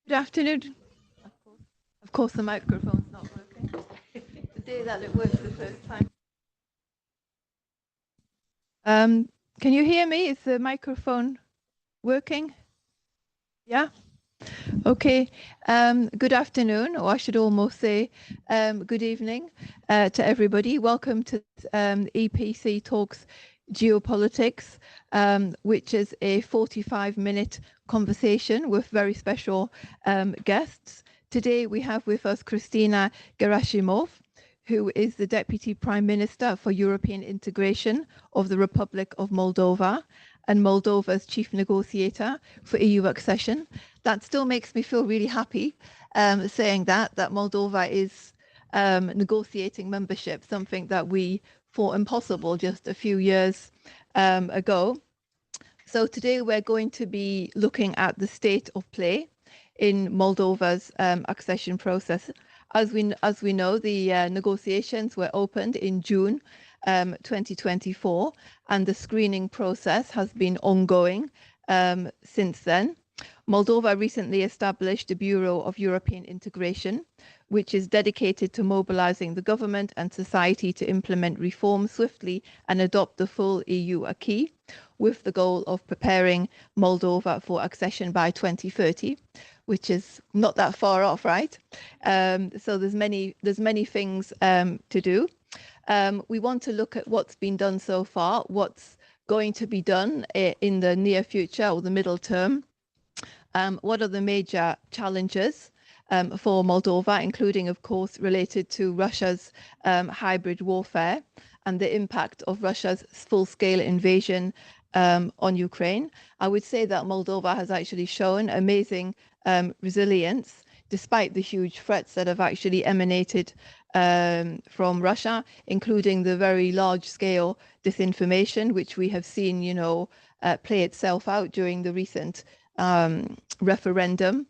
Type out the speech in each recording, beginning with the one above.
Good afternoon. Of course, the microphone's not working. The day that it works the first time. Can you hear me? Is the microphone working? Yeah? Okay. Good afternoon, or I should almost say good evening to everybody. Welcome to EPC Talks Geopolitics, which is a 45-minute conversation with very special guests. Today we have with us Cristina Gherasimov, who is the Deputy Prime Minister for European Integration of the Republic of Moldova and Moldova's Chief Negotiator for EU accession. That still makes me feel really happy saying that Moldova is negotiating membership, something that we thought impossible just a few years ago. So today we're going to be looking at the state of play in Moldova's accession process. As we know, the negotiations were opened in June 2024, and the screening process has been ongoing since then. Moldova recently established the Bureau of European Integration, which is dedicated to mobilizing the government and society to implement reforms swiftly and adopt the full EU acquis, with the goal of preparing Moldova for accession by 2030, which is not that far off, right? So there's many things to do. We want to look at what's been done so far, what's going to be done in the near future or the middle term. What are the major challenges for Moldova, including, of course, related to Russia's hybrid warfare and the impact of Russia's full-scale invasion on Ukraine. I would say that Moldova has actually shown amazing resilience, despite the huge threats that have actually emanated from Russia, including the very large-scale disinformation, which we have seen, play itself out during the recent referendum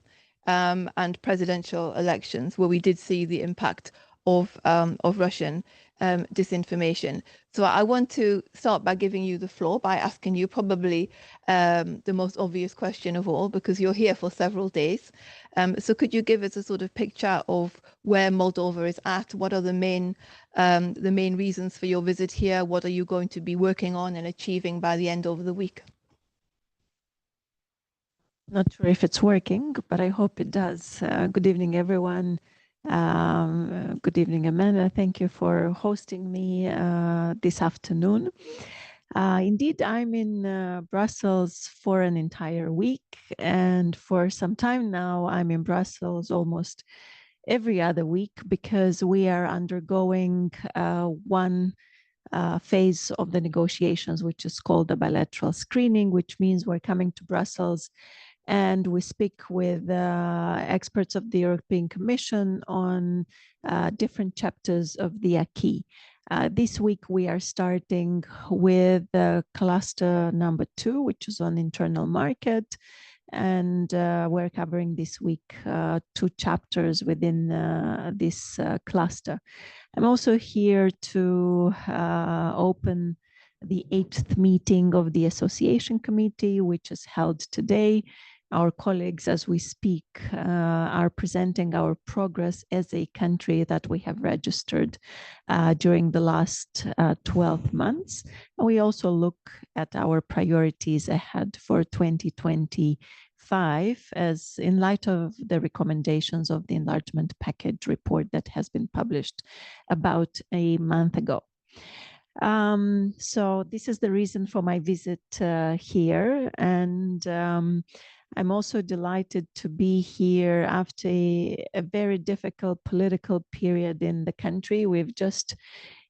and presidential elections, where we did see the impact of Russian disinformation. So I want to start by giving you the floor by asking you probably the most obvious question of all, because you're here for several days. So could you give us a sort of picture of where Moldova is at? What are the main reasons for your visit here? What are you going to be working on and achieving by the end of the week? Not sure if it's working, but I hope it does. Good evening, everyone. Good evening, Amanda. Thank you for hosting me this afternoon. Indeed, I'm in Brussels for an entire week, and for some time now, I'm in Brussels almost every other week because we are undergoing one phase of the negotiations, which is called the bilateral screening, which means we're coming to Brussels and we speak with experts of the European Commission on different chapters of the acquis. This week, we are starting with cluster number 2, which is on internal market. And we're covering this week 2 chapters within this cluster. I'm also here to open the 8th meeting of the Association Committee, which is held today. Our colleagues, as we speak, are presenting our progress as a country that we have registered during the last 12 months. And we also look at our priorities ahead for 2025, as in light of the recommendations of the enlargement package report that has been published about a month ago. So this is the reason for my visit here. And I'm also delighted to be here after a very difficult political period in the country. We've just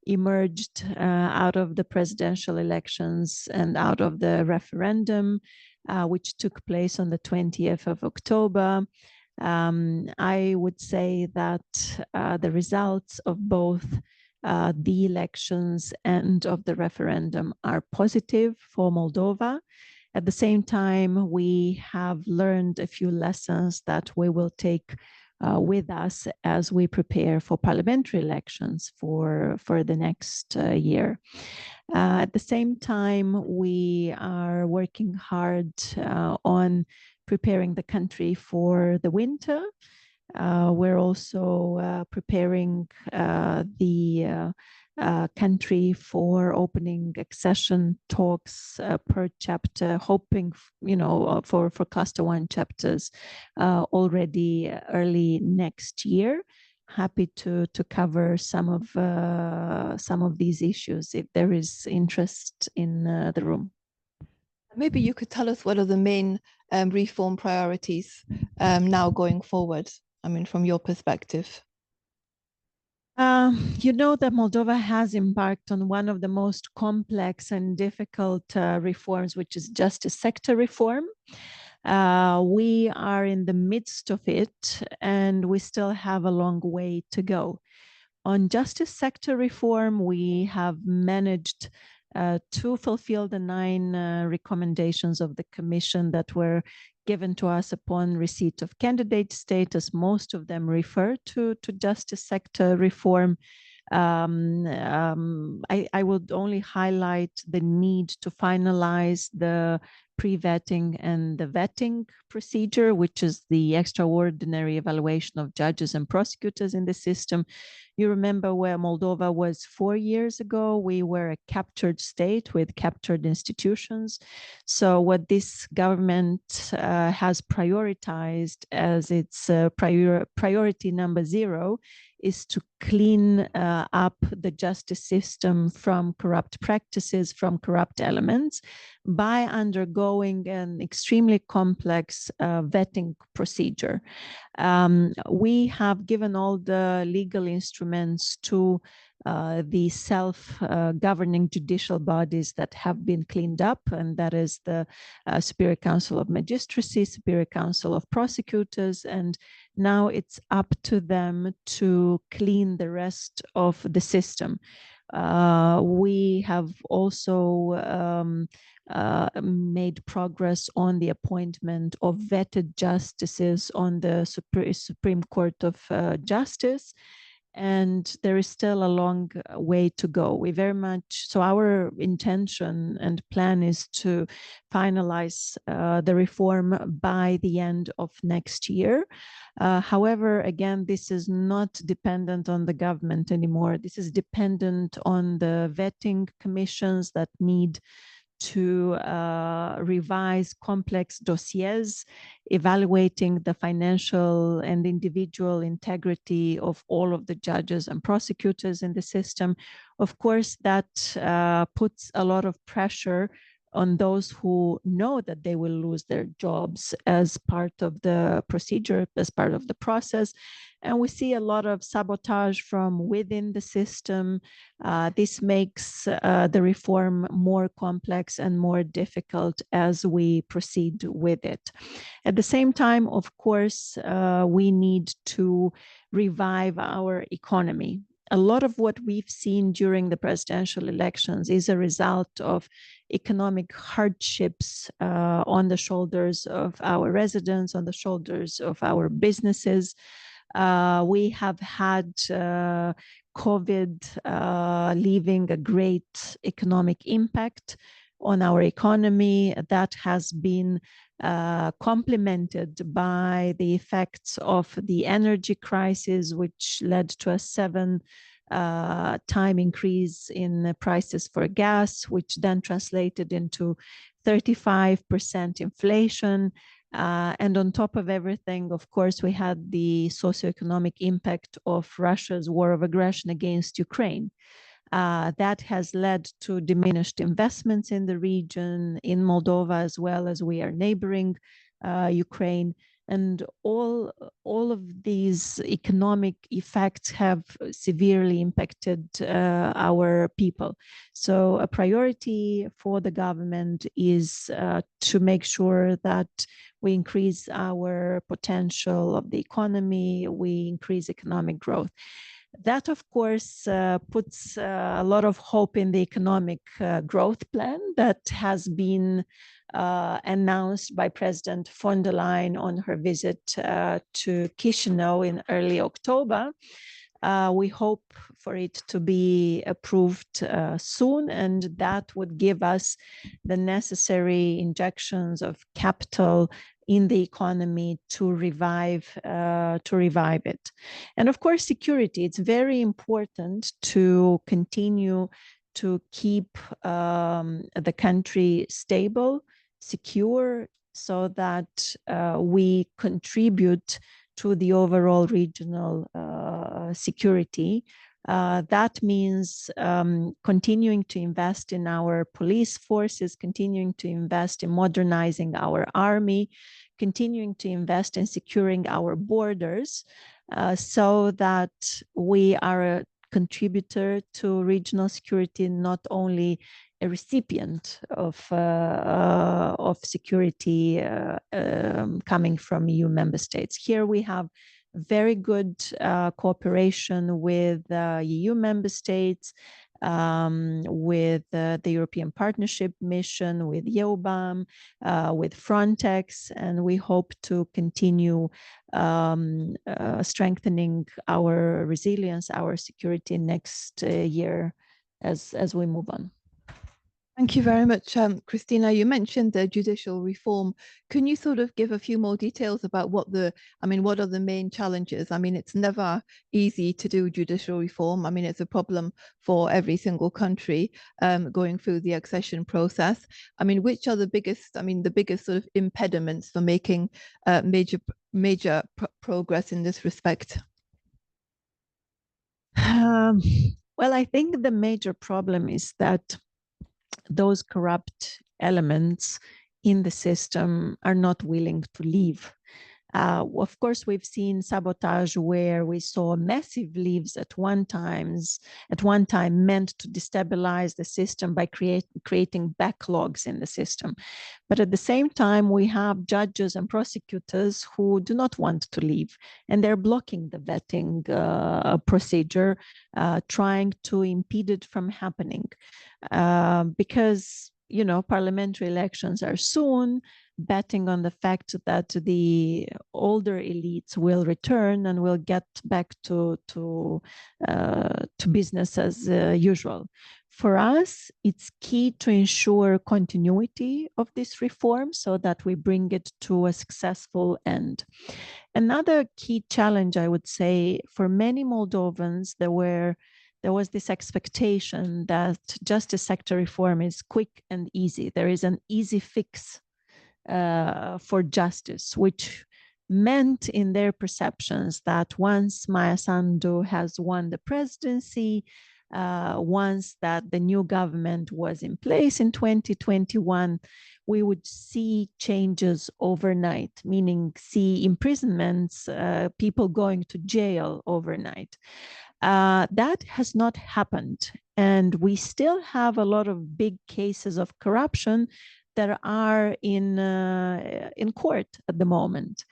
emerged out of the presidential elections and out of the referendum, which took place on the 20th of October. I would say that the results of both the elections and of the referendum are positive for Moldova. At the same time, we have learned a few lessons that we will take with us as we prepare for parliamentary elections for the next year. At the same time, we are working hard on preparing the country for the winter. We're also preparing the country for opening accession talks per chapter, hoping, for cluster 1 chapters already early next year. Happy to cover some of these issues if there is interest in the room. Maybe you could tell us what are the main reform priorities now going forward, I mean, from your perspective. You know that Moldova has embarked on one of the most complex and difficult reforms, which is justice sector reform. We are in the midst of it, and we still have a long way to go. On justice sector reform, we have managed to fulfill the 9 recommendations of the Commission that were given to us upon receipt of candidate status. Most of them refer to justice sector reform. I would only highlight the need to finalize the pre-vetting and the vetting procedure, which is the extraordinary evaluation of judges and prosecutors in the system. You remember where Moldova was 4 years ago? We were a captured state with captured institutions. So what this government has prioritized as its priority number 0 is to clean up the justice system from corrupt practices, from corrupt elements, by undergoing an extremely complex vetting procedure. We have given all the legal instruments to the self-governing judicial bodies that have been cleaned up, and that is the Superior Council of Magistracy, Superior Council of Prosecutors, and now it's up to them to clean the rest of the system. We have also made progress on the appointment of vetted justices on the Supreme Court of Justice, and there is still a long way to go. We very much, so our intention and plan is to finalize the reform by the end of next year. However, again, this is not dependent on the government anymore. This is dependent on the vetting commissions that need to revise complex dossiers, evaluating the financial and individual integrity of all of the judges and prosecutors in the system. Of course, that puts a lot of pressure on those who know that they will lose their jobs as part of the procedure, as part of the process. And we see a lot of sabotage from within the system. This makes the reform more complex and more difficult as we proceed with it. At the same time, of course, we need to revive our economy. A lot of what we've seen during the presidential elections is a result of economic hardships on the shoulders of our residents, on the shoulders of our businesses. We have had COVID leaving a great economic impact on our economy that has been complemented by the effects of the energy crisis, which led to a 7-time increase in prices for gas, which then translated into 35% inflation. And on top of everything, of course, we had the socioeconomic impact of Russia's war of aggression against Ukraine. That has led to diminished investments in the region, in Moldova, as well as we are neighboring Ukraine. And all of these economic effects have severely impacted our people. So a priority for the government is to make sure that we increase our potential of the economy, we increase economic growth. That, of course, puts a lot of hope in the economic growth plan that has been announced by President von der Leyen on her visit to Chisinau in early October. We hope for it to be approved soon, and that would give us the necessary injections of capital in the economy to revive it. And of course, security. It's very important to continue to keep the country stable, secure, so that we contribute to the overall regional security. That means continuing to invest in our police forces, continuing to invest in modernizing our army, continuing to invest in securing our borders, so that we are a contributor to regional security, not only a recipient of security coming from EU member states. Here we have very good cooperation with EU member states, with the European Partnership Mission, with EUBAM, with Frontex, and we hope to continue strengthening our resilience, our security next year as we move on. Thank you very much, Cristina. You mentioned the judicial reform. Can you sort of give a few more details about what are the main challenges? I mean, it's never easy to do judicial reform. I mean, it's a problem for every single country going through the accession process. I mean, which are the biggest sort of impediments for making major progress in this respect? Well, I think the major problem is that those corrupt elements in the system are not willing to leave. Of course, we've seen sabotage where we saw massive leaves at one time meant to destabilize the system by creating backlogs in the system. But at the same time, we have judges and prosecutors who do not want to leave, and they're blocking the vetting procedure, trying to impede it from happening. Because, you know, parliamentary elections are soon, betting on the fact that the older elites will return and will get back to business as usual. For us, it's key to ensure continuity of this reform so that we bring it to a successful end. Another key challenge, I would say, for many Moldovans, there was this expectation that justice sector reform is quick and easy. There is an easy fix for justice, which meant in their perceptions that once Maia Sandu has won the presidency, once that the new government was in place in 2021, we would see changes overnight, meaning see imprisonments, people going to jail overnight. That has not happened. And we still have a lot of big cases of corruption that are in court at the moment.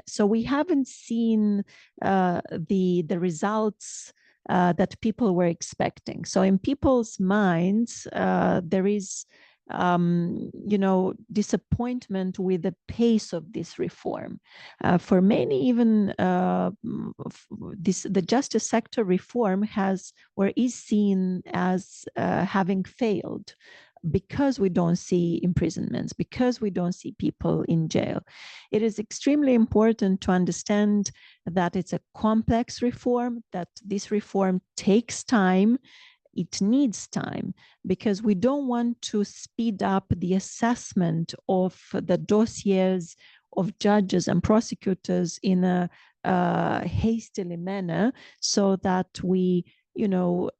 So we haven't seen the results that people were expecting. So in people's minds, there is disappointment with the pace of this reform. For many, even the justice sector reform is seen as having failed, because we don't see imprisonments, because we don't see people in jail. It is extremely important to understand that it's a complex reform, that this reform takes time. It needs time, because we don't want to speed up the assessment of the dossiers of judges and prosecutors in a hastily manner, so that we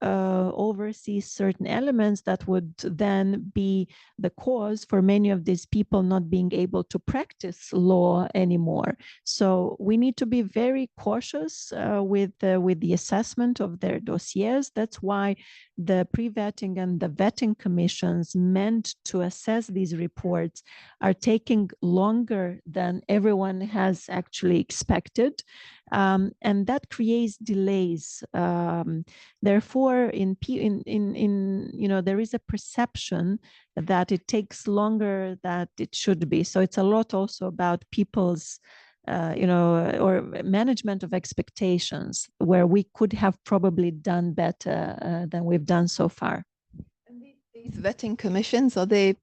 oversee certain elements that would then be the cause for many of these people not being able to practice law anymore. So we need to be very cautious with the assessment of their dossiers. That's why the pre-vetting and the vetting commissions meant to assess these reports are taking longer than everyone has actually expected. And that creates delays. Therefore, there is a perception that it takes longer than it should be. So it's a lot also about people's, or management of expectations, where we could have probably done better than we've done so far. And These vetting commissions, are they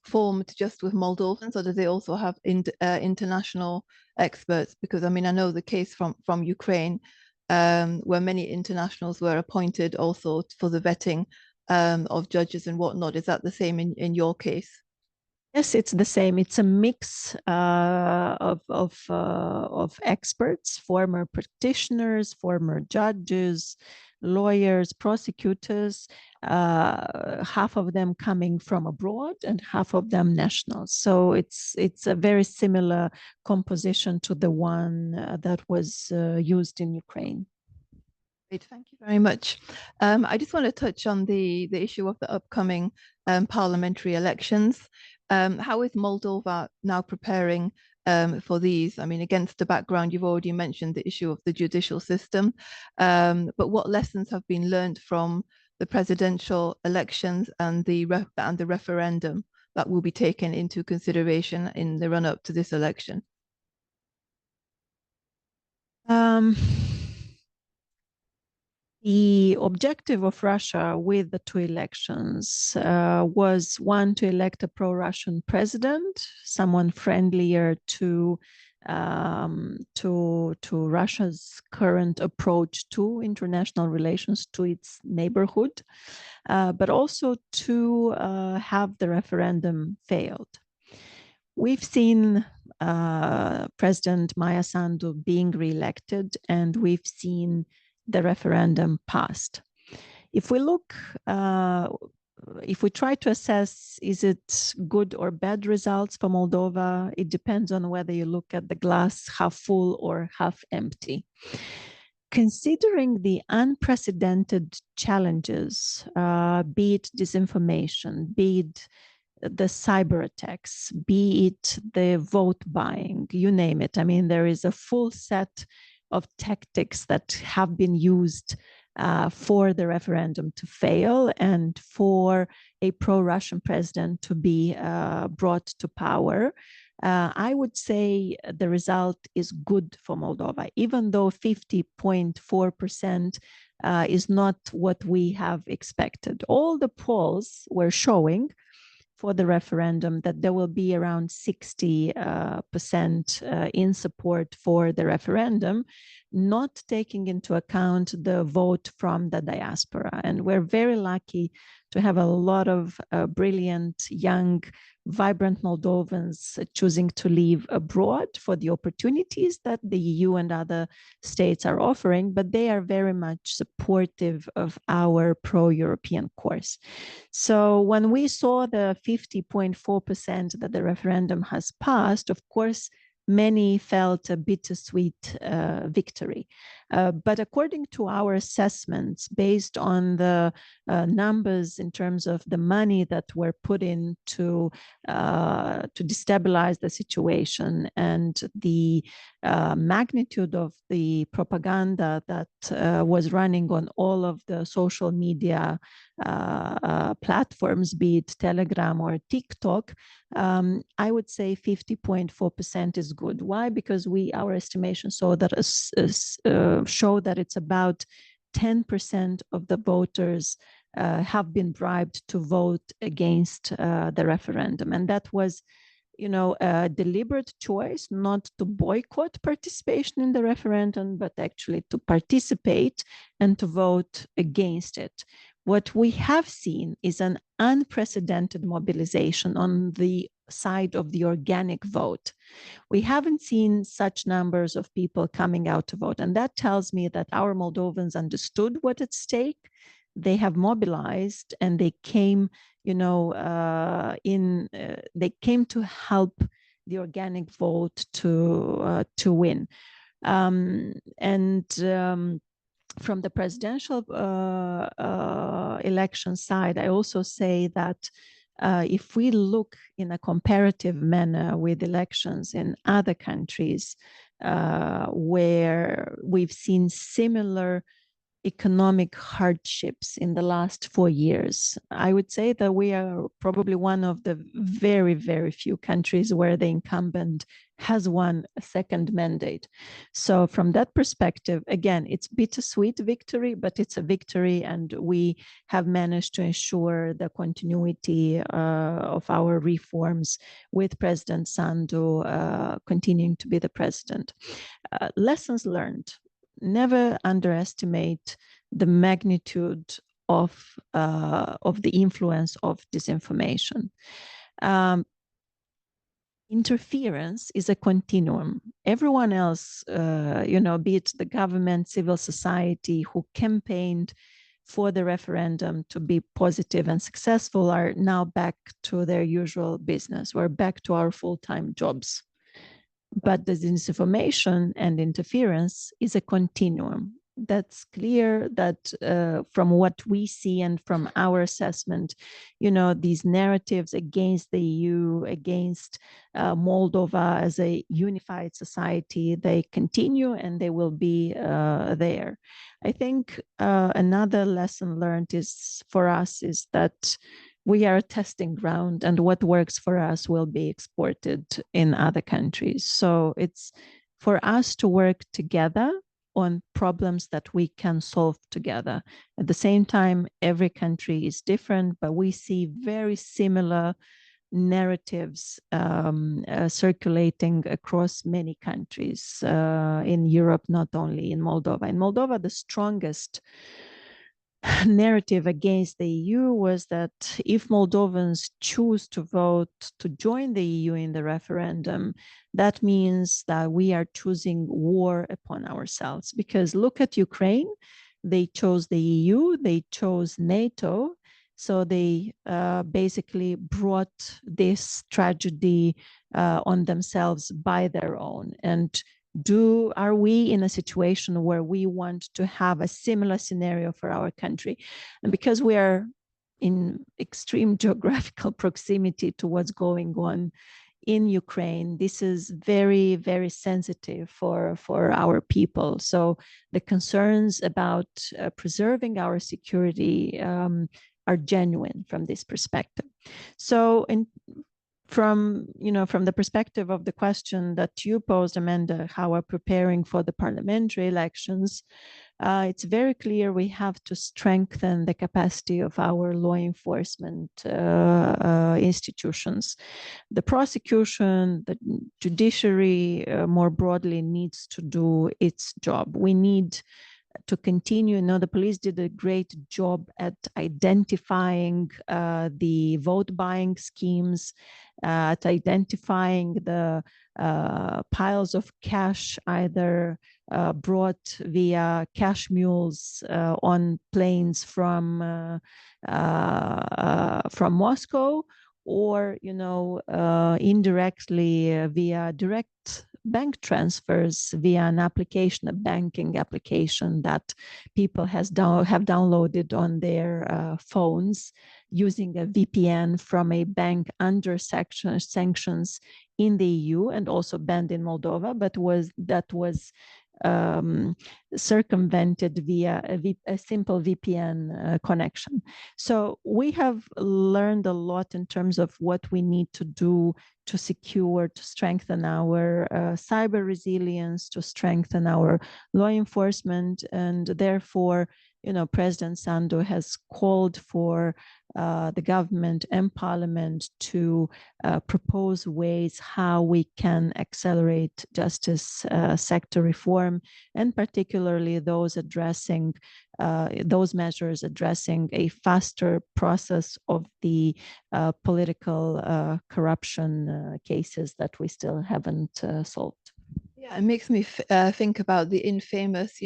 formed just with Moldovans, or do they also have international experts? Because I mean, I know the case from Ukraine, where many internationals were appointed also for the vetting of judges and whatnot. Is that the same in your case? Yes, it's the same. It's a mix of experts, former practitioners, former judges, lawyers, prosecutors, half of them coming from abroad and half of them nationals. So it's a very similar composition to the one that was used in Ukraine. Great, thank you very much. I just want to touch on the issue of the upcoming parliamentary elections. How is Moldova now preparing for these? I mean, against the background, you've already mentioned the issue of the judicial system, but what lessons have been learned from the presidential elections and the referendum that will be taken into consideration in the run-up to this election? The objective of Russia with the two elections was one, to elect a pro-Russian president, someone friendlier to Russia's current approach to international relations, to its neighborhood, but also to have the referendum failed. We've seen President Maya Sandu being re-elected, and we've seen the referendum passed. If we look, if we try to assess, is it good or bad results for Moldova, it depends on whether you look at the glass half full or half empty. Considering the unprecedented challenges, be it disinformation, be it the cyber attacks, be it the vote buying, you name it. I mean, there is a full set of tactics that have been used for the referendum to fail and for a pro-Russian president to be brought to power. I would say the result is good for Moldova, even though 50.4% is not what we have expected. All the polls were showing for the referendum that there will be around 60% in support for the referendum, not taking into account the vote from the diaspora. And we're very lucky to have a lot of brilliant, young, vibrant Moldovans choosing to live abroad for the opportunities that the EU and other states are offering, but they are very much supportive of our pro-European course. So when we saw the 50.4% that the referendum has passed, of course, many felt a bittersweet victory. But according to our assessments, based on the numbers in terms of the money that were put in to destabilize the situation and the magnitude of the propaganda that was running on all of the social media platforms, be it Telegram or TikTok, I would say 50.4% is good. Why? Because our estimation show that it's about 10% of the voters have been bribed to vote against the referendum. And that was, a deliberate choice not to boycott participation in the referendum, but actually to participate and to vote against it. What we have seen is an unprecedented mobilization on the side of the organic vote. We haven't seen such numbers of people coming out to vote. And that tells me that our Moldovans understood what's at stake. They have mobilized and they came, they came to help the organic vote to win. From the presidential election side, I also say that if we look in a comparative manner with elections in other countries where we've seen similar economic hardships in the last 4 years. I would say that we are probably one of the very, very few countries where the incumbent has won a second mandate. So from that perspective, again, it's bittersweet victory, but it's a victory, and we have managed to ensure the continuity of our reforms with President Sandu continuing to be the president. Lessons learned. Never underestimate the magnitude of the influence of disinformation. Interference is a continuum. Everyone else, be it the government, civil society, who campaigned for the referendum to be positive and successful, are now back to their usual business. We're back to our full-time jobs. But the disinformation and interference is a continuum. That's clear that from what we see and from our assessment, these narratives against the EU, against Moldova as a unified society, they continue and they will be there. I think another lesson learned for us is that we are a testing ground, and what works for us will be exported in other countries. So it's for us to work together on problems that we can solve together. At the same time, every country is different, but we see very similar narratives circulating across many countries in Europe, not only in Moldova. In Moldova, the strongest narrative against the EU was that if Moldovans choose to vote to join the EU in the referendum, that means that we are choosing war upon ourselves. Because look at Ukraine, they chose the EU, they chose NATO, so they basically brought this tragedy on themselves by their own. And are we in a situation where we want to have a similar scenario for our country? And because we are in extreme geographical proximity to what's going on in Ukraine, this is very, very sensitive for our people. So the concerns about preserving our security are genuine from this perspective. So from the perspective of the question that you posed, Amanda, how we're preparing for the parliamentary elections, it's very clear we have to strengthen the capacity of our law enforcement institutions. The prosecution, the judiciary more broadly needs to do its job. We need to continue. The police did a great job at identifying the vote buying schemes, at identifying the piles of cash either brought via cash mules on planes from Moscow, or indirectly via direct bank transfers via an application, a banking application that people have downloaded on their phones using a VPN from a bank under sanctions in the EU and also banned in Moldova, but that was circumvented via a simple VPN connection. So we have learned a lot in terms of what we need to do to secure, to strengthen our cyber resilience, to strengthen our law enforcement, and therefore, President Sandu has called for the government and parliament to propose ways how we can accelerate justice sector reform, and particularly those measures addressing a faster process of the political corruption cases that we still haven't solved. Yeah, it makes me think about the infamous,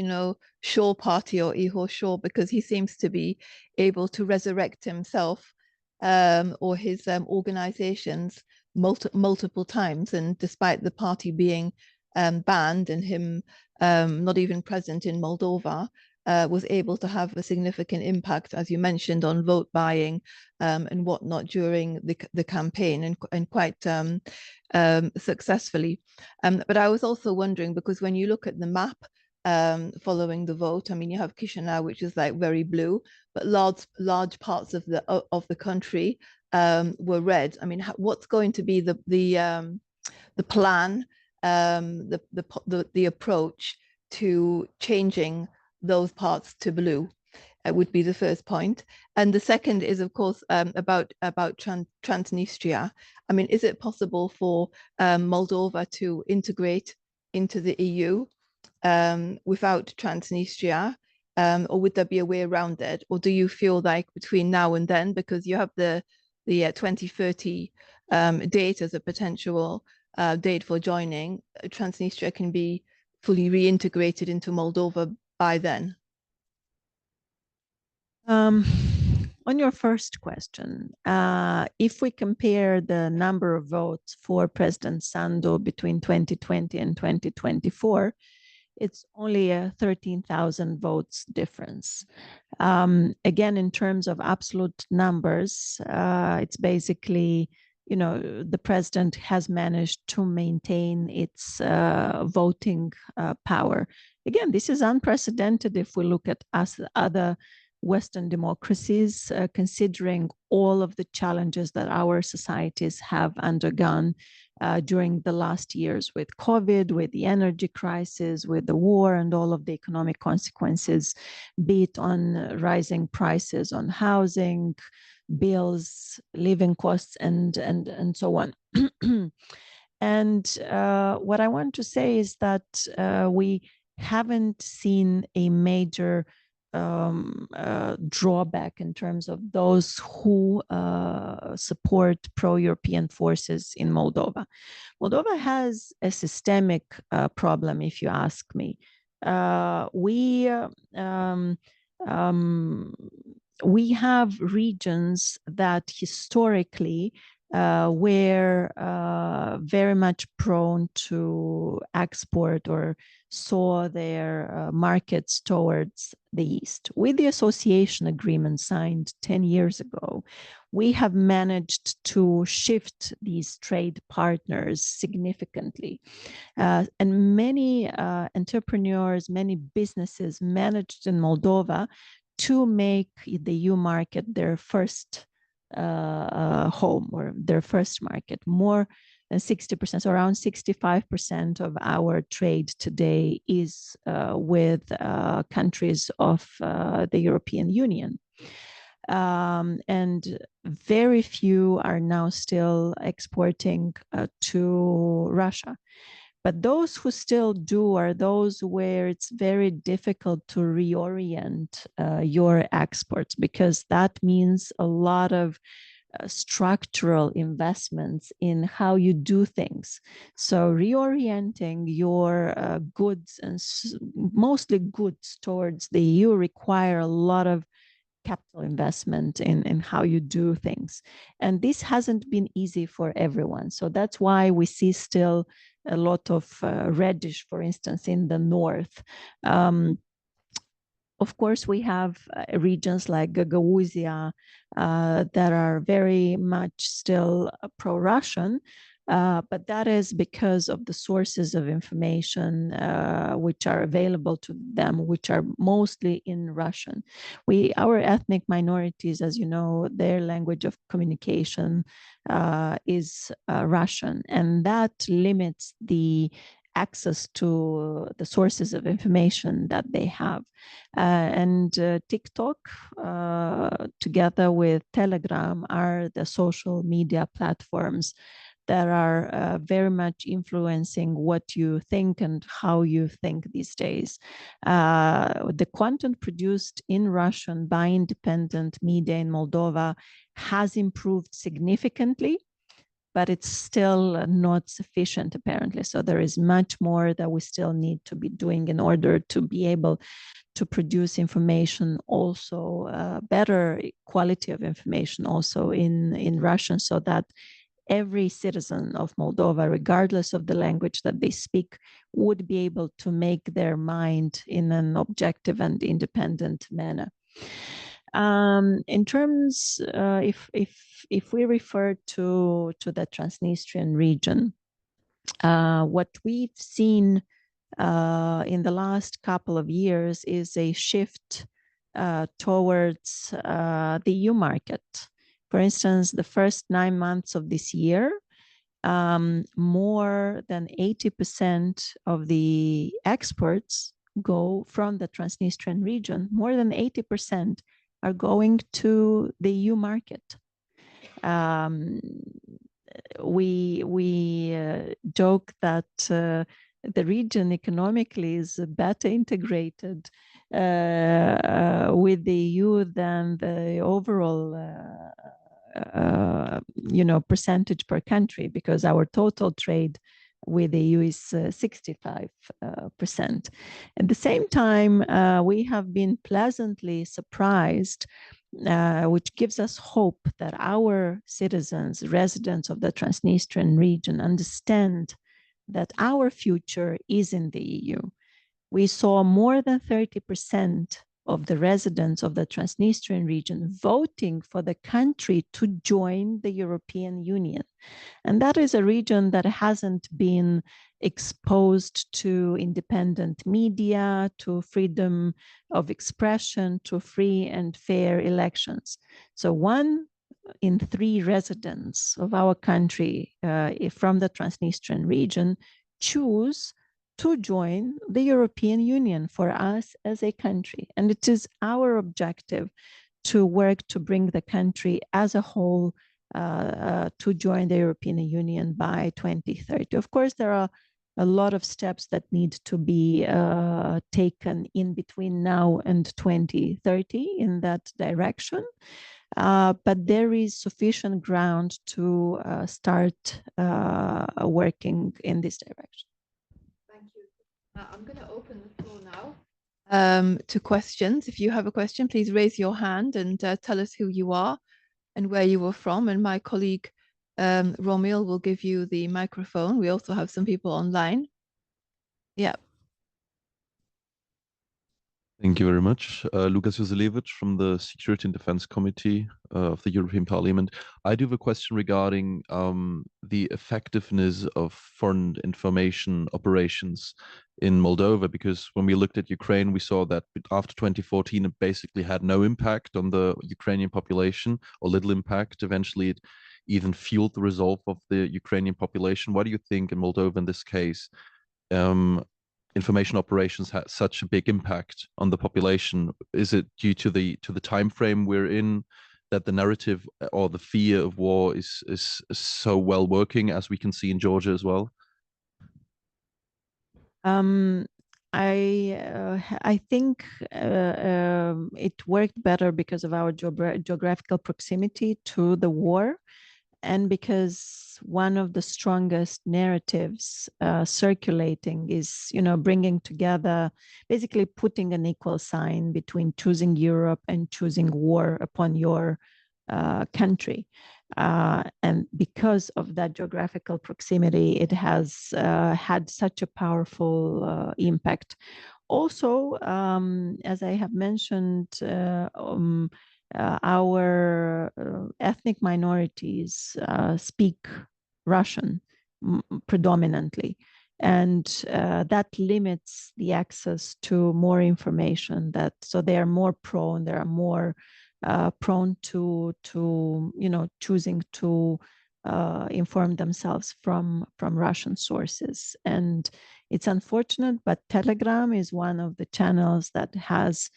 Shaw party, or Ihor Shaw, because he seems to be able to resurrect himself or his organizations multiple times. And despite the party being banned and him not even present in Moldova, was able to have a significant impact, as you mentioned, on vote buying and whatnot during the campaign, and quite successfully. But I was also wondering, because when you look at the map following the vote. I mean, you have Chisinau, which is like very blue, but large parts of the country were red. I mean, what's going to be the plan, the approach to changing those parts to blue? Would be the first point. And the second is, of course, about Transnistria. I mean, is it possible for Moldova to integrate into the EU without Transnistria? Or would there be a way around it? Or do you feel like between now and then, because you have the 2030 date as a potential date for joining, Transnistria can be fully reintegrated into Moldova by then? On your first question, if we compare the number of votes for President Sandu between 2020 and 2024, it's only a 13,000 votes difference. Again, in terms of absolute numbers, it's basically, you know, the president has managed to maintain its voting power. Again, this is unprecedented if we look at other Western democracies, considering all of the challenges that our societies have undergone during the last years with COVID, with the energy crisis, with the war, and all of the economic consequences, be it on rising prices on housing, bills, living costs, and so on. And what I want to say is that we haven't seen a major drawback in terms of those who support pro-European forces in Moldova. Moldova has a systemic problem, if you ask me. We have regions that historically were very much prone to export or saw their markets towards the east. With the association agreement signed 10 years ago, we have managed to shift these trade partners significantly. And many entrepreneurs, many businesses managed in Moldova to make the EU market their first home or their first market. More than 60%, so around 65% of our trade today is with countries of the European Union. And very few are now still exporting to Russia. But those who still do are those where it's very difficult to reorient your exports, because that means a lot of structural investments in how you do things. So reorienting your goods, and mostly goods, towards the EU require a lot of capital investment in how you do things. And this hasn't been easy for everyone. So that's why we see still a lot of reddish, for instance, in the north. Of course, we have regions like Gagauzia that are very much still pro-Russian, but that is because of the sources of information which are available to them, which are mostly in Russian. Our ethnic minorities, as you know, their language of communication is Russian, and that limits the access to the sources of information that they have. And TikTok, together with Telegram, are the social media platforms that are very much influencing what you think and how you think these days. The content produced in Russian by independent media in Moldova has improved significantly, but it's still not sufficient, apparently. So there is much more that we still need to be doing in order to be able to produce information, also better quality of information also in Russian, so that every citizen of Moldova, regardless of the language that they speak, would be able to make their mind in an objective and independent manner. In terms, if we refer to the Transnistrian region, what we've seen in the last couple of years is a shift towards the EU market. For instance, the first 9 months of this year, more than 80% of the exports go from the Transnistrian region. More than 80% are going to the EU market. We joke that the region economically is better integrated with the EU than the overall percentage per country, because our total trade with the EU is 65%. At the same time, we have been pleasantly surprised, which gives us hope that our citizens, residents of the Transnistrian region, understand that our future is in the EU. We saw more than 30% of the residents of the Transnistrian region voting for the country to join the European Union. And that is a region that hasn't been exposed to independent media, to freedom of expression, to free and fair elections. So 1 in 3 residents of our country from the Transnistrian region choose to join the European Union for us as a country. And it is our objective to work to bring the country as a whole to join the European Union by 2030. Of course, there are a lot of steps that need to be taken in between now and 2030 in that direction. But there is sufficient ground to start working in this direction. Thank you. I'm going to open the floor now to questions. If you have a question, please raise your hand and tell us who you are and where you were from. And my colleague Romil will give you the microphone. We also have some people online. Yeah. Thank you very much. Lukas Joselewicz from the Security and Defense Committee of the European Parliament. I do have a question regarding the effectiveness of foreign information operations in Moldova, because when we looked at Ukraine, we saw that after 2014, it basically had no impact on the Ukrainian population, or little impact. Eventually, it even fueled the resolve of the Ukrainian population. Why do you think in Moldova, in this case, information operations had such a big impact on the population? Is it due to the time frame we're in, that the narrative or the fear of war is so well working, as we can see in Georgia as well? I think it worked better because of our geographical proximity to the war, and because one of the strongest narratives circulating is, bringing together, basically putting an equal sign between choosing Europe and choosing war upon your country. And because of that geographical proximity, it has had such a powerful impact. Also, as I have mentioned, our ethnic minorities speak Russian predominantly, and that limits the access to more information. So they are more prone. They are more prone to choosing to inform themselves from Russian sources. And it's unfortunate, but Telegram is one of the channels that has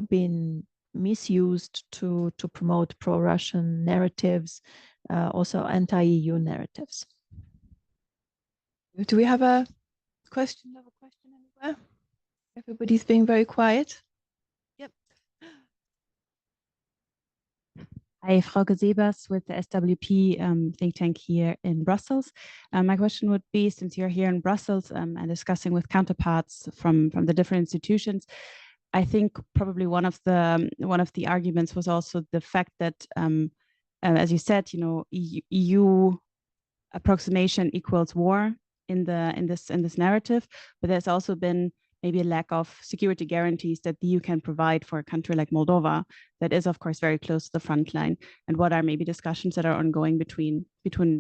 been misused to promote pro-Russian narratives, also anti-EU narratives. Do we have a question? Anywhere? Everybody's being very quiet. Yep. Hi, Frauke Sebers with the SWP think tank here in Brussels. My question would be, since you're here in Brussels and discussing with counterparts from the different institutions, I think probably one of the arguments was also the fact that, as you said, EU approximation equals war in this narrative, but there's also been maybe a lack of security guarantees that the EU can provide for a country like Moldova that is, of course, very close to the front line. And what are maybe discussions that are ongoing between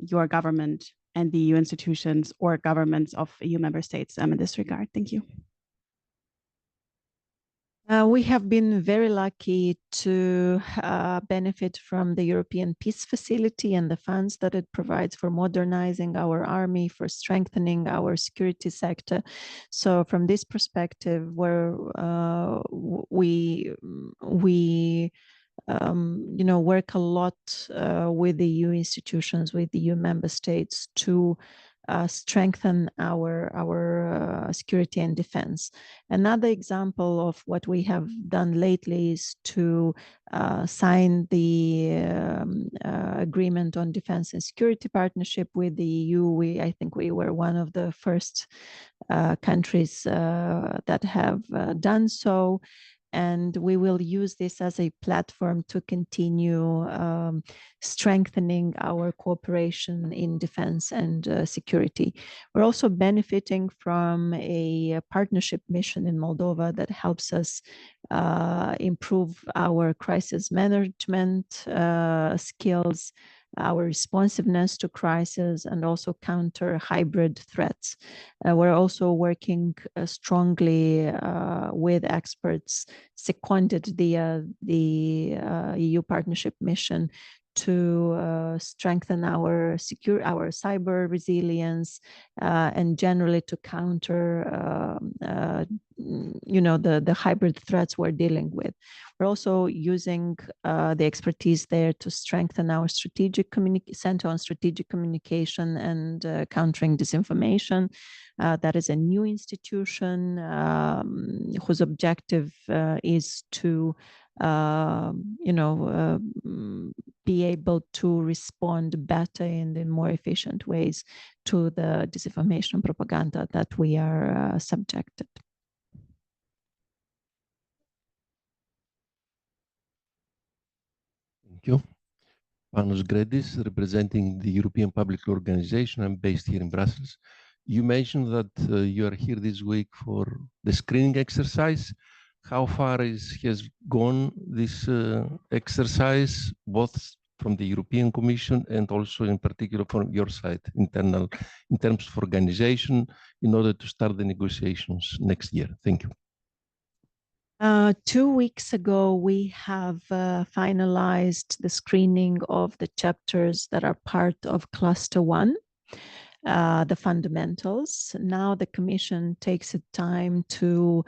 your government and the EU institutions or governments of EU member states in this regard? Thank you. We have been very lucky to benefit from the European Peace Facility and the funds that it provides for modernizing our army, for strengthening our security sector. So from this perspective, where we work a lot with the EU institutions, with the EU member states to strengthen our security and defense. Another example of what we have done lately is to sign the agreement on defense and security partnership with the EU. I think we were one of the first countries that have done so. And we will use this as a platform to continue strengthening our cooperation in defense and security. We're also benefiting from a partnership mission in Moldova that helps us improve our crisis management skills, our responsiveness to crisis, and also counter hybrid threats. We're also working strongly with experts seconded the EU partnership mission to strengthen our cyber resilience and generally to counter the hybrid threats we're dealing with. We're also using the expertise there to strengthen our center on strategic communication and countering disinformation. That is a new institution whose objective is to be able to respond better and in more efficient ways to the disinformation propaganda that we are subjected. Thank you. Panos Gredis, representing the European Public Organization. I'm based here in Brussels. You mentioned that you are here this week for the screening exercise. How far has gone this exercise, both from the European Commission and also in particular from your side, internal, in terms of organization, in order to start the negotiations next year? Thank you. 2 weeks ago, we have finalized the screening of the chapters that are part of Cluster 1. The fundamentals. Now the Commission takes its time to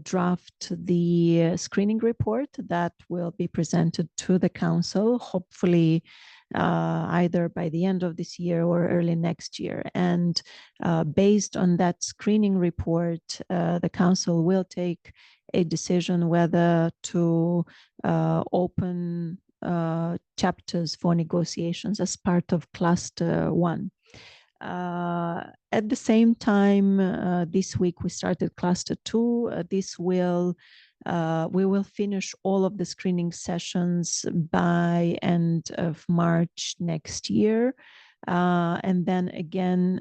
draft the screening report that will be presented to the Council, hopefully either by the end of this year or early next year. And based on that screening report, the Council will take a decision whether to open chapters for negotiations as part of Cluster 1. At the same time, this week we started Cluster 2. We will finish all of the screening sessions by end of March next year. And then again,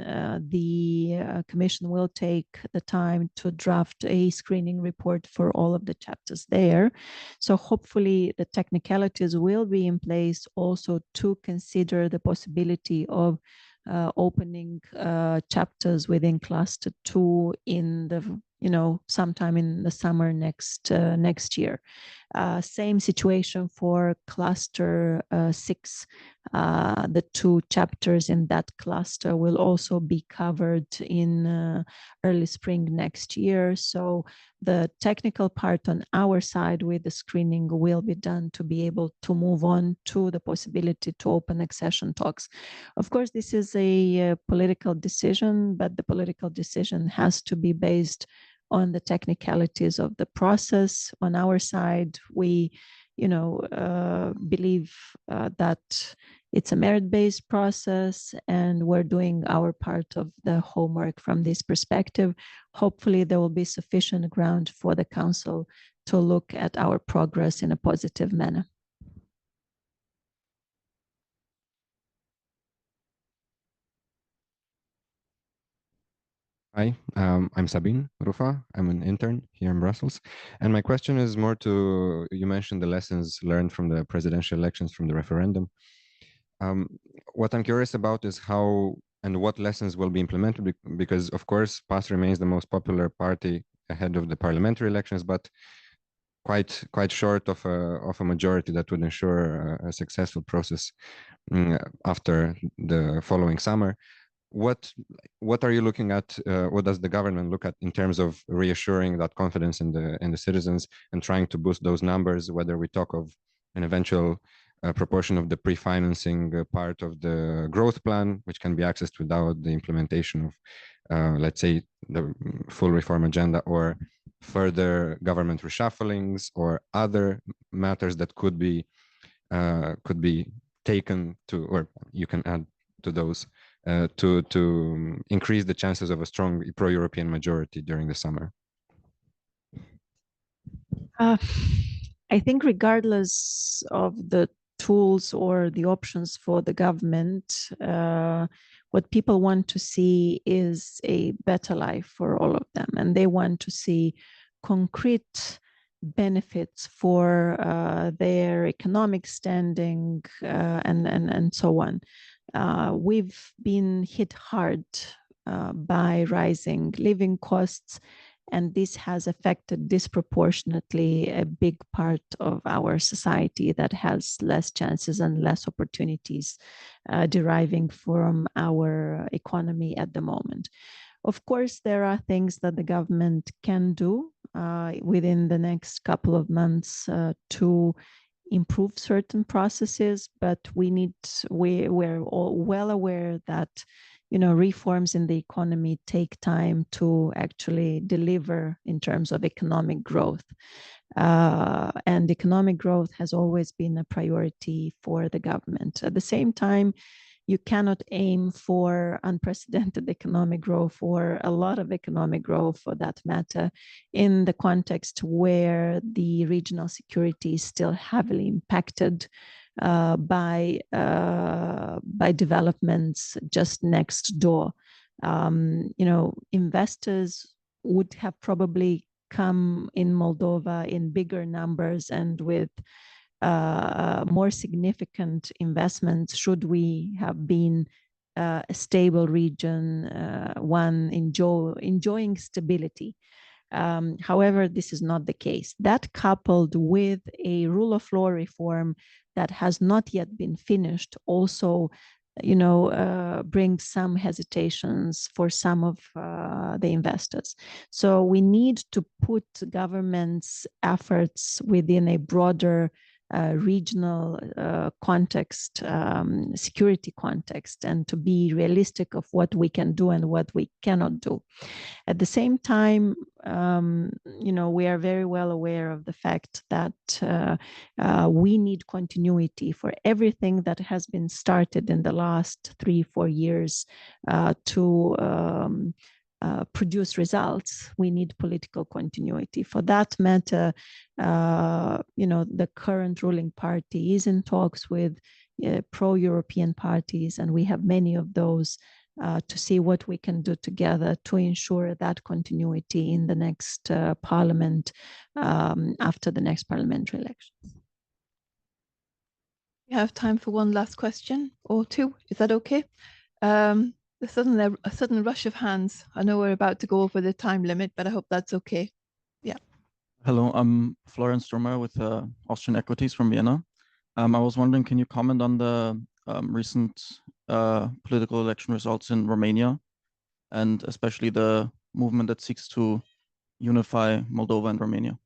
the Commission will take the time to draft a screening report for all of the chapters there. So hopefully the technicalities will be in place also to consider the possibility of opening chapters within Cluster 2 in the sometime in the summer next year. Same situation for Cluster 6. The 2 chapters in that cluster will also be covered in early spring next year. So the technical part on our side with the screening will be done to be able to move on to the possibility to open accession talks. Of course, this is a political decision, but the political decision has to be based on the technicalities of the process. On our side, we believe that it's a merit-based process and we're doing our part of the homework from this perspective. Hopefully there will be sufficient ground for the Council to look at our progress in a positive manner. Hi, I'm Sabine Rufa. I'm an intern here in Brussels. And my question is more to, you mentioned the lessons learned from the presidential elections, from the referendum. What I'm curious about is how and what lessons will be implemented, because of course PAS remains the most popular party ahead of the parliamentary elections, but quite short of a majority that would ensure a successful process after the following summer. What are you looking at? What does the government look at in terms of reassuring that confidence in the citizens and trying to boost those numbers? Whether we talk of an eventual proportion of the pre-financing part of the growth plan, which can be accessed without the implementation of, let's say, the full reform agenda, or further government reshufflings, or other matters that could be taken to, or you can add to those, to increase the chances of a strong pro-European majority during the summer? I think regardless of the tools or the options for the government, what people want to see is a better life for all of them, and they want to see concrete benefits for their economic standing and so on. We've been hit hard by rising living costs, and this has affected disproportionately a big part of our society that has less chances and less opportunities deriving from our economy at the moment. Of course, there are things that the government can do within the next couple of months to improve certain processes, but we're all well aware that reforms in the economy take time to actually deliver in terms of economic growth. And economic growth has always been a priority for the government. At the same time, you cannot aim for unprecedented economic growth, or a lot of economic growth for that matter, in the context where the regional security is still heavily impacted by developments just next door. Investors would have probably come in Moldova in bigger numbers and with more significant investments should we have been a stable region, one enjoying stability. However, this is not the case. That, coupled with a rule of law reform that has not yet been finished, also brings some hesitations for some of the investors. So we need to put government's efforts within a broader regional context, security context, and to be realistic of what we can do and what we cannot do. At the same time, we are very well aware of the fact that we need continuity for everything that has been started in the last 3-4 years to produce results. We need political continuity. For that matter, the current ruling party is in talks with pro-European parties, and we have many of those to see what we can do together to ensure that continuity in the next parliament after the next parliamentary elections. We have time for one last question or two. Is that okay? A sudden rush of hands. I know we're about to go over the time limit, but I hope that's okay. Yeah. Hello, I'm Florian Stromer with Austrian Equities from Vienna. I was wondering, can you comment on the recent political election results in Romania, and especially the movement that seeks to unify Moldova and Romania?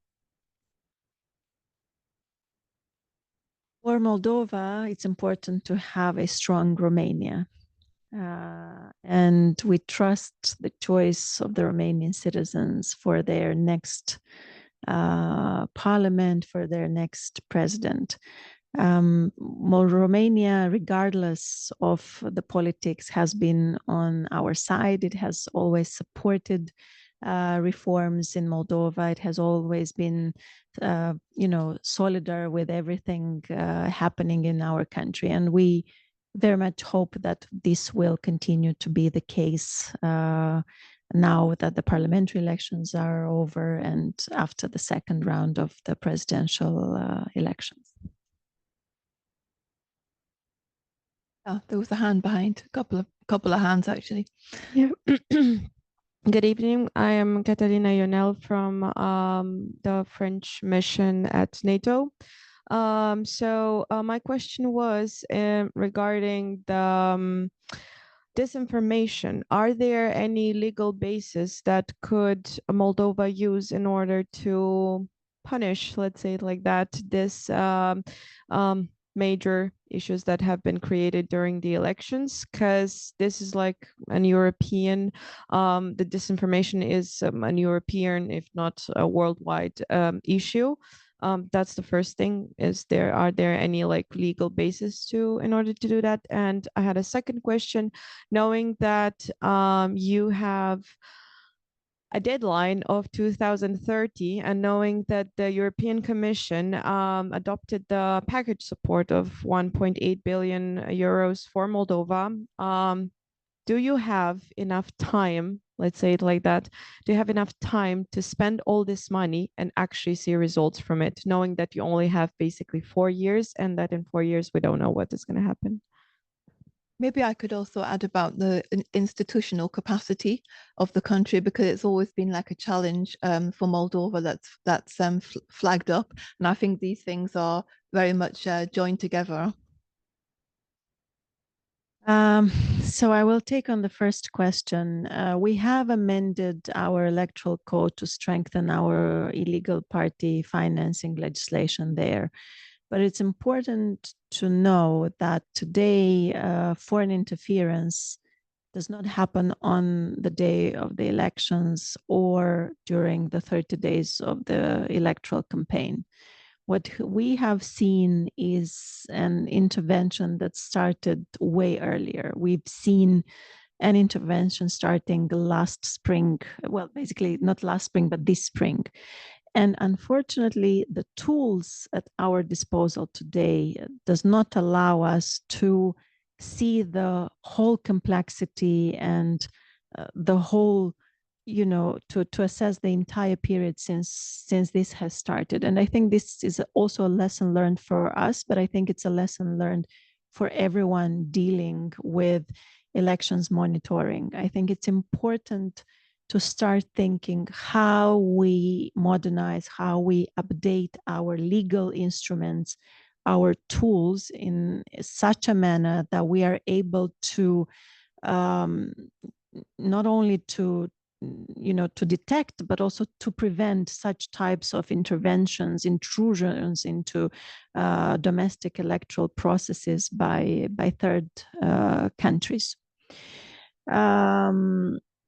For Moldova, it's important to have a strong Romania. And we trust the choice of the Romanian citizens for their next parliament, for their next president. Romania, regardless of the politics, has been on our side. It has always supported reforms in Moldova. It has always been, solidar with everything happening in our country. And we very much hope that this will continue to be the case now that the parliamentary elections are over and after the second round of the presidential elections. Oh, there was a hand behind. A couple of hands actually. Yeah. Good evening. I am Catalina Yonel from the French mission at NATO. My question was regarding the disinformation. Are there any legal basis that could Moldova use in order to punish, let's say it like that, this major issues that have been created during the elections? Because this is like an European, the disinformation is an European, if not a worldwide issue. That's the first thing. Are there any like legal basis in order to do that? And I had a second question, knowing that you have a deadline of 2030 and knowing that the European Commission adopted the package support of 1.8 billion euros for Moldova. Do you have enough time, let's say it like that, do you have enough time to spend all this money and actually see results from it, knowing that you only have basically 4 years and that in 4 years we don't know what is going to happen? Maybe I could also add about the institutional capacity of the country, because it's always been like a challenge for Moldova that's flagged up. And I think these things are very much joined together. So I will take on the first question. We have amended our electoral code to strengthen our illegal party financing legislation there. But it's important to know that today foreign interference does not happen on the day of the elections or during the 30 days of the electoral campaign. What we have seen is an intervention that started way earlier. We've seen an intervention starting last spring, well, basically not last spring, but this spring. And unfortunately, the tools at our disposal today does not allow us to see the whole complexity and the whole, to assess the entire period since this has started. And I think this is also a lesson learned for us, but I think it's a lesson learned for everyone dealing with elections monitoring. I think it's important to start thinking how we modernize, how we update our legal instruments, our tools in such a manner that we are able to not only to detect, but also to prevent such types of interventions, intrusions into domestic electoral processes by third countries.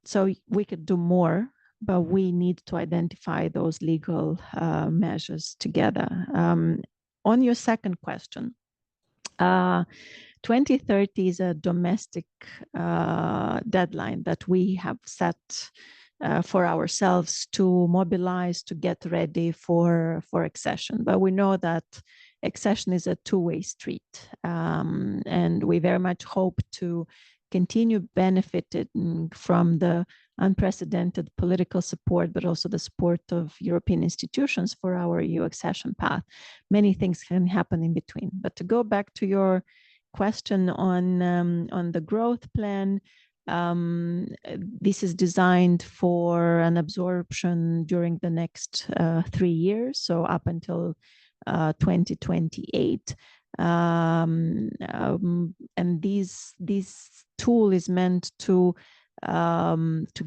So we could do more, but we need to identify those legal measures together. On your second question, 2030 is a domestic deadline that we have set for ourselves to mobilize, to get ready for accession. But we know that accession is a two-way street, and we very much hope to continue benefiting from the unprecedented political support, but also the support of European institutions for our EU accession path. Many things can happen in between. But to go back to your question on the growth plan, this is designed for an absorption during the next 3 years, so up until 2028. And this tool is meant to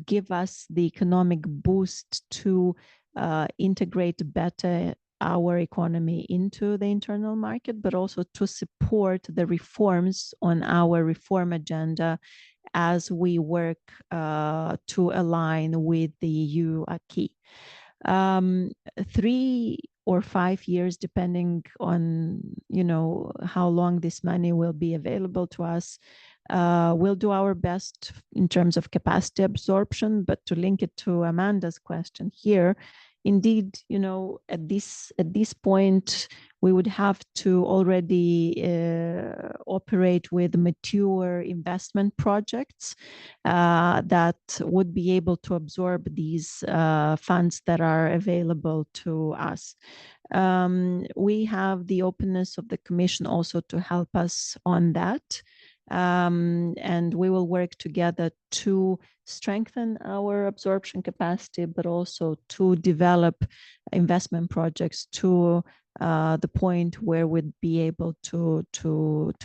give us the economic boost to integrate better our economy into the internal market, but also to support the reforms on our reform agenda as we work to align with the EU acquis. 3 or 5 years, depending on how long this money will be available to us. We'll do our best in terms of capacity absorption, but to link it to Amanda's question here, indeed, at this point, we would have to already operate with mature investment projects that would be able to absorb these funds that are available to us. We have the openness of the Commission also to help us on that. And we will work together to strengthen our absorption capacity, but also to develop investment projects to the point where we'd be able to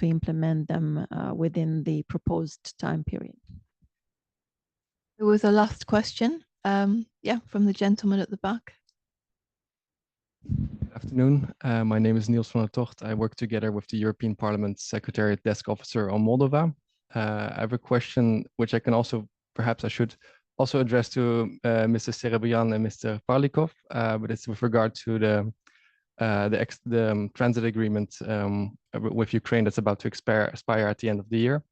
implement them within the proposed time period. There was a last question, yeah, from the gentleman at the back. Good afternoon. My name is Niels van der Tocht. I work together with the European Parliament Secretariat Desk Officer on Moldova. I have a question which I can also, perhaps I should also address to Mr. Serebian and Mr. Parlikov, but it's with regard to the transit agreement with Ukraine that's about to expire at the end of the year.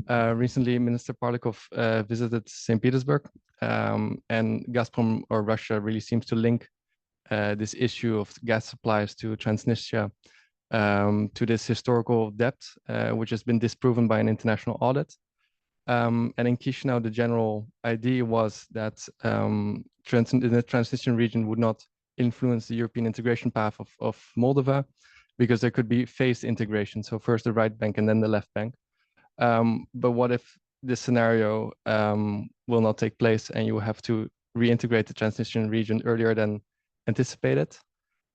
Recently, Minister Parlikov visited St. Petersburg, and Gazprom or Russia really seems to link this issue of gas supplies to Transnistria to this historical debt, which has been disproven by an international audit. And in Chisinau, the general idea was that the Transnistrian region would not influence the European integration path of Moldova, because there could be phased integration. So first the right bank and then the left bank. But what if this scenario will not take place and you have to reintegrate the Transnistrian region earlier than anticipated?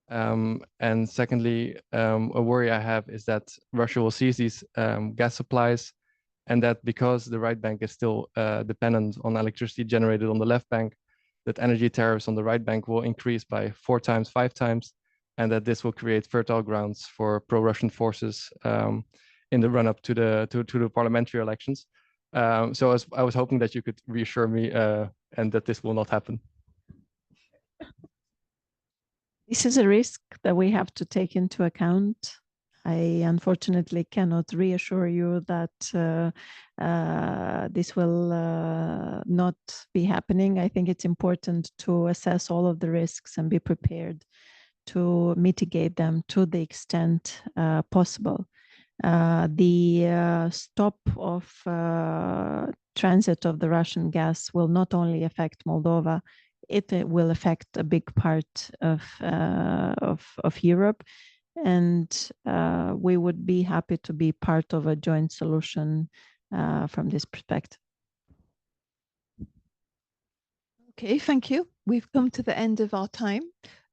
And secondly, a worry I have is that Russia will seize these gas supplies, and that because the right bank is still dependent on electricity generated on the left bank, that energy tariffs on the right bank will increase by 4 times, 5 times, and that this will create fertile grounds for pro-Russian forces in the run-up to the parliamentary elections. So I was hoping that you could reassure me and that this will not happen. This is a risk that we have to take into account. I unfortunately cannot reassure you that this will not be happening. I think it's important to assess all of the risks and be prepared to mitigate them to the extent possible. The stop of transit of the Russian gas will not only affect Moldova, it will affect a big part of Europe. And we would be happy to be part of a joint solution from this perspective. Okay, thank you. We've come to the end of our time.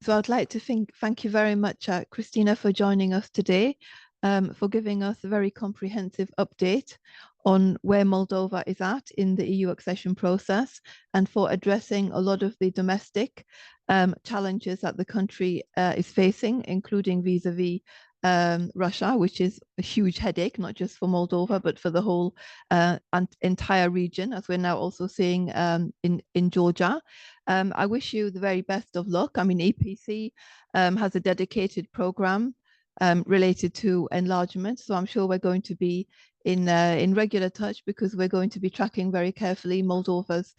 So I'd like to thank you very much, Cristina, for joining us today, for giving us a very comprehensive update on where Moldova is at in the EU accession process, and for addressing a lot of the domestic challenges that the country is facing, including vis-a-vis Russia, which is a huge headache, not just for Moldova, but for the whole entire region, as we're now also seeing in Georgia. I wish you the very best of luck. I mean, EPC has a dedicated program related to enlargement, so I'm sure we're going to be in regular touch, because we're going to be tracking very carefully Moldova's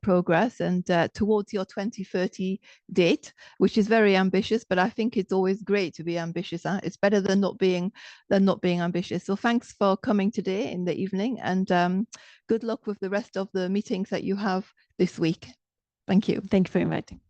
progress, and towards your 2030 date, which is very ambitious, but I think it's always great to be ambitious. It's better than not being ambitious. So thanks for coming today in the evening, and good luck with the rest of the meetings that you have this week. Thank you. Thank you for inviting.